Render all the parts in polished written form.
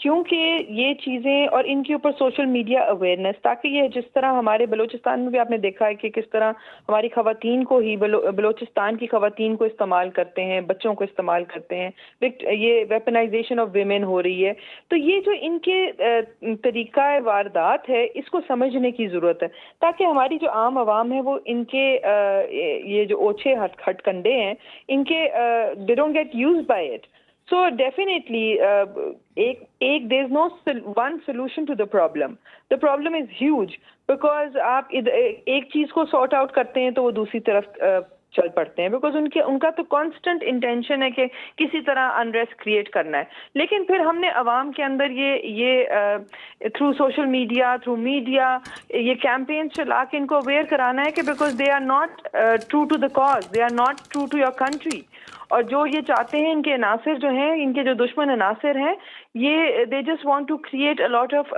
کیونکہ یہ چیزیں اور ان کے اوپر سوشل میڈیا اویئرنیس، تاکہ یہ جس طرح ہمارے بلوچستان میں بھی آپ نے دیکھا ہے کہ کس طرح ہماری خواتین کو ہی بلوچستان کی خواتین کو استعمال کرتے ہیں، بچوں کو استعمال کرتے ہیں، یہ ویپنائزیشن آف ویمن ہو رہی ہے. تو یہ جو ان کے طریقہ واردات ہے اس کو سمجھنے کی ضرورت ہے، تاکہ ہماری جو عام عوام ہے وہ ان کے یہ جو اوچھے ہٹ کنڈے ہیں ان کے they don't get used by it. So definitely there is no one solution to the problem. The problem is huge because آپ ایک چیز کو سارٹ آؤٹ کرتے ہیں تو وہ دوسری طرف چل پڑتے ہیں، بیکاز ان کا تو کانسٹنٹ انٹینشن ہے کہ کسی طرح انریسٹ کریٹ کرنا ہے. لیکن پھر ہم نے عوام کے اندر یہ through social media, through media یہ کیمپینز چلا کے ان کو اویئر کرانا ہے کہ because they are not true to the cause, they are not true to your country. اور جو یہ چاہتے ہیں ان کے عناصر جو ہیں، ان کے جو دشمن عناصر ہیں، یہ they just want to create a lot of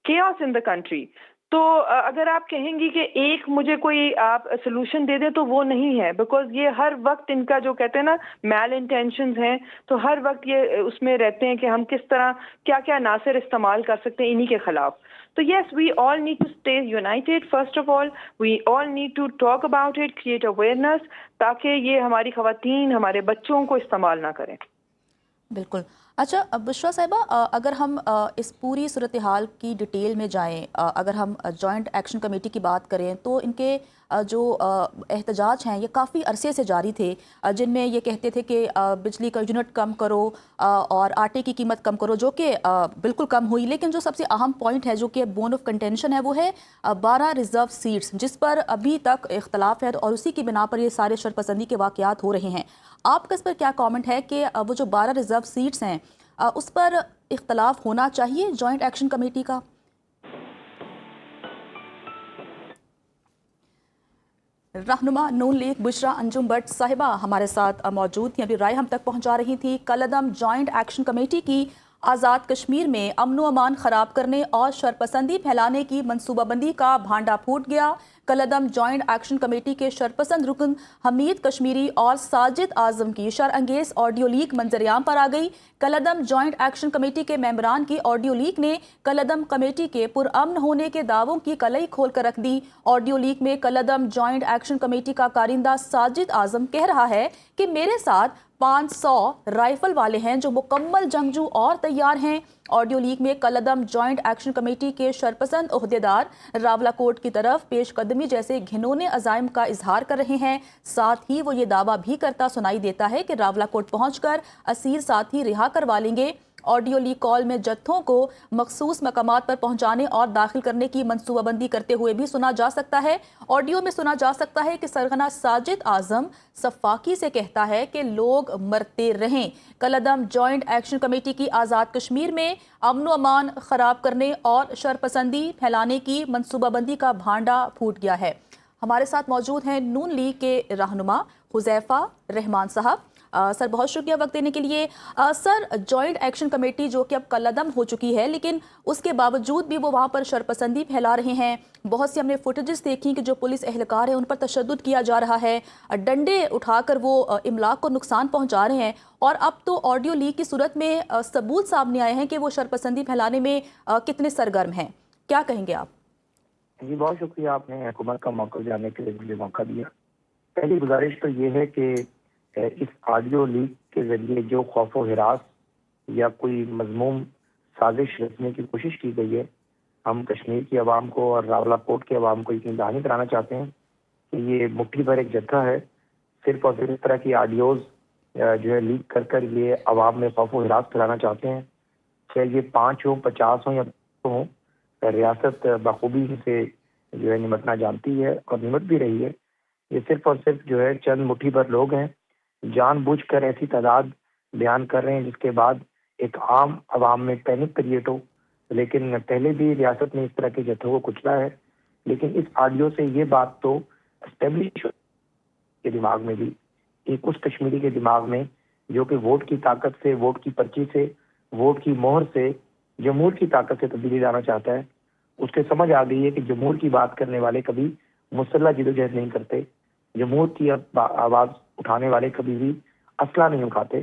chaos in the country. تو اگر آپ کہیں گی کہ ایک مجھے کوئی آپ سلوشن دے دیں تو وہ نہیں ہے، بیکاز یہ ہر وقت ان کا جو کہتے ہیں نا میل انٹینشنز ہیں، تو ہر وقت یہ اس میں رہتے ہیں کہ ہم کس طرح کیا کیا عناصر استعمال کر سکتے ہیں انہی کے خلاف. تو yes we all need to stay united. First of all we all need to talk about it, create awareness, تاکہ یہ ہماری خواتین ہمارے بچوں کو استعمال نہ کریں. بالکل. اچھا بشرا صاحبہ، اگر ہم اس پوری صورتحال کی ڈیٹیل میں جائیں، اگر ہم جوائنٹ ایکشن کمیٹی کی بات کریں تو ان کے جو احتجاج ہیں یہ کافی عرصے سے جاری تھے، جن میں یہ کہتے تھے کہ بجلی کا یونٹ کم کرو اور آٹے کی قیمت کم کرو، جو کہ بالکل کم ہوئی. لیکن جو سب سے اہم پوائنٹ ہے جو کہ بون آف کنٹینشن ہے وہ ہے 12 ریزرو سیٹس، جس پر ابھی تک اختلاف ہے اور اسی کی بنا پر یہ سارے شرپسندی کے واقعات ہو رہے ہیں. آپ کا اس پر کیا کامنٹ ہے کہ وہ جو 12 ریزرو سیٹس ہیں اس پر اختلاف ہونا چاہیے جوائنٹ ایکشن کمیٹی کا؟ رہنما نون لیگ بشرا انجم بٹ صاحبہ ہمارے ساتھ موجود تھیں، ابھی رائے ہم تک پہنچا رہی تھی. کالعدم جوائنٹ ایکشن کمیٹی کی آزاد کشمیر میں امن و امان خراب کرنے اور شرپسندی پھیلانے کی منصوبہ بندی کا بھانڈا پھوٹ گیا. کالعدم جوائنٹ ایکشن کمیٹی کے شرپسند رکن حمید کشمیری اور ساجد اعظم کی شرانگیز آڈیو لیک منظر عام پر آ گئی. کالعدم جوائنٹ ایکشن کمیٹی کے ممبران کی آڈیو لیک نے کالعدم کمیٹی کے پرامن ہونے کے دعووں کی کلئی کھول کر رکھ دی. آڈیو لیک میں کالعدم جوائنٹ ایکشن کمیٹی کا کارندہ ساجد اعظم کہہ رہا ہے کہ میرے ساتھ 500 رائفل والے ہیں جو مکمل جنگجو اور تیار ہیں. آڈیو لیک میں کالعدم جوائنٹ ایکشن کمیٹی کے شرپسند عہدیدار راولہ کوٹ کی طرف پیش قدمی جیسے گھنونے عزائم کا اظہار کر رہے ہیں. ساتھ ہی وہ یہ دعویٰ بھی کرتا سنائی دیتا ہے کہ راولہ کوٹ پہنچ کر اسیر ساتھی رہا کروا لیں گے. آڈیو لیک کال میں جتھوں کو مخصوص مقامات پر پہنچانے اور داخل کرنے کی منصوبہ بندی کرتے ہوئے بھی سنا جا سکتا ہے. آڈیو میں سنا جا سکتا ہے کہ سرغنہ ساجد اعظم صفاقی سے کہتا ہے کہ لوگ مرتے رہیں. کالعدم جوائنٹ ایکشن کمیٹی کی آزاد کشمیر میں امن و امان خراب کرنے اور شرپسندی پھیلانے کی منصوبہ بندی کا بھانڈا پھوٹ گیا ہے. ہمارے ساتھ موجود ہیں نون لیگ کے رہنما حذیفہ رحمان صاحب. سر بہت شکریہ وقت دینے کے لیے. سر جوائنٹ ایکشن کمیٹی جو کہ اب کالعدم ہو چکی ہے لیکن اس کے باوجود بھی وہ وہاں پر شرپسندی پھیلا رہے ہیں. بہت سی ہم نے فوٹیجز دیکھی کہ جو پولیس اہلکار ہیں ان پر تشدد کیا جا رہا ہے، ڈنڈے اٹھا کر وہ املاک کو نقصان پہنچا رہے ہیں، اور اب تو آڈیو لیک کی صورت میں ثبوت سامنے آئے ہیں کہ وہ شرپسندی پھیلانے میں کتنے سرگرم ہیں. کیا کہیں گے آپ؟ جی بہت شکریہ، آپ نے حکومت کا موقع جاننے کے لیے مجھے موقع دیا. پہلی گزارش تو یہ ہے کہ اس آڈیو لیک کے ذریعے جو خوف و ہراس یا کوئی مذموم سازش رچنے کی کوشش کی گئی ہے، ہم کشمیر کی عوام کو اور راولہ کوٹ کے عوام کو یقین دہانی کرانا چاہتے ہیں کہ یہ مٹھی بھر ایک جتھا ہے. صرف اور صرف اس طرح کی آڈیوز جو ہے لیک کر کر یہ عوام میں خوف و ہراس پھیلانا چاہتے ہیں. چاہے یہ 5 ہوں، 50 ہوں یا 100 ہوں، ریاست بخوبی سے جو ہے نمٹنا جانتی ہے اور نمٹ بھی رہی ہے. یہ صرف اور صرف جو ہے چند مٹھی بھر لوگ ہیں جان بوجھ کر ایسی تعداد بیان کر رہے ہیں جس کے بعد ایک عام عوام میں پینک کریٹ ہو. لیکن پہلے بھی ریاست نے اس طرح کے جتھوں کو کچلا ہے، لیکن اس آڈیو سے یہ بات تو اسٹیبلش کے دماغ میں بھی، ایک اس کشمیری کے دماغ میں جو کہ ووٹ کی طاقت سے، ووٹ کی پرچی سے، ووٹ کی مہر سے جمہور کی طاقت سے تبدیلی لانا چاہتا ہے، اس کے سمجھ آ گئی ہے کہ جمہور کی بات کرنے والے کبھی مسلح جدوجہد نہیں کرتے. جمہور کی آواز اٹھانے والے کبھی بھی اسلحہ نہیں اٹھاتے.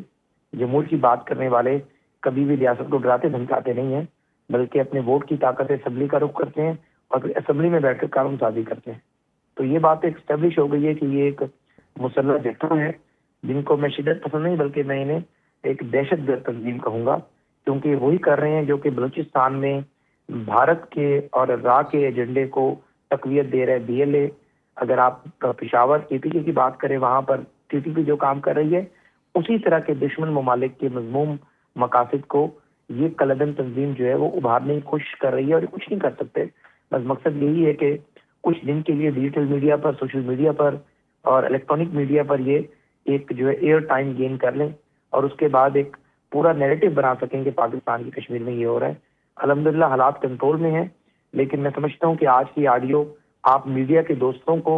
جمہور کی بات کرنے والے کبھی بھی ریاست کو ڈراتے دھمکاتے نہیں ہیں، بلکہ اپنے ووٹ کی طاقت سے اسمبلی کا رخ کرتے ہیں اور پھر اسمبلی میں بیٹھ کر قانون سازی کرتے ہیں. تو یہ بات ایک اسٹیبلش ہو گئی ہے کہ یہ ایک مسلح جتھا ہے، جن کو میں شدت پسند نہیں بلکہ میں انہیں ایک دہشت گرد تنظیم کہوں گا، کیونکہ وہی کر رہے ہیں جو کہ بلوچستان میں بھارت کے اور را کے ایجنڈے کو تقویت دے رہے. بی ایل اے، اگر آپ پشاور کے پی کے کی بات کریں، وہاں پر ٹی ٹی پی جو کام کر رہی ہے، اسی طرح کے دشمن ممالک کے مذموم مقاصد کو یہ کلدم تنظیم جو ہے وہ ابھارنے کی کوشش کر رہی ہے، اور کچھ نہیں کر سکتے. بس مقصد یہی ہے کہ کچھ دن کے لیے ڈیجیٹل میڈیا پر، سوشل میڈیا پر اور الیکٹرانک میڈیا پر یہ ایک جو ہے ایئر ٹائم گین کر لیں، اور اس کے بعد ایک پورا نیریٹو بنا سکیں کہ پاکستان کی کشمیر میں یہ ہو رہا ہے. الحمدللہ حالات کنٹرول میں ہیں، لیکن میں سمجھتا ہوں کہ آج کی آڈیو آپ میڈیا کے دوستوں کو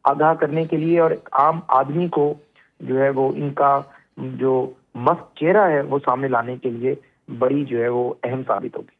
آگاہ کرنے کے لیے اور ایک عام آدمی کو جو ہے وہ ان کا جو مست چہرہ ہے وہ سامنے لانے کے لیے بڑی جو ہے وہ اہم ثابت ہوگی.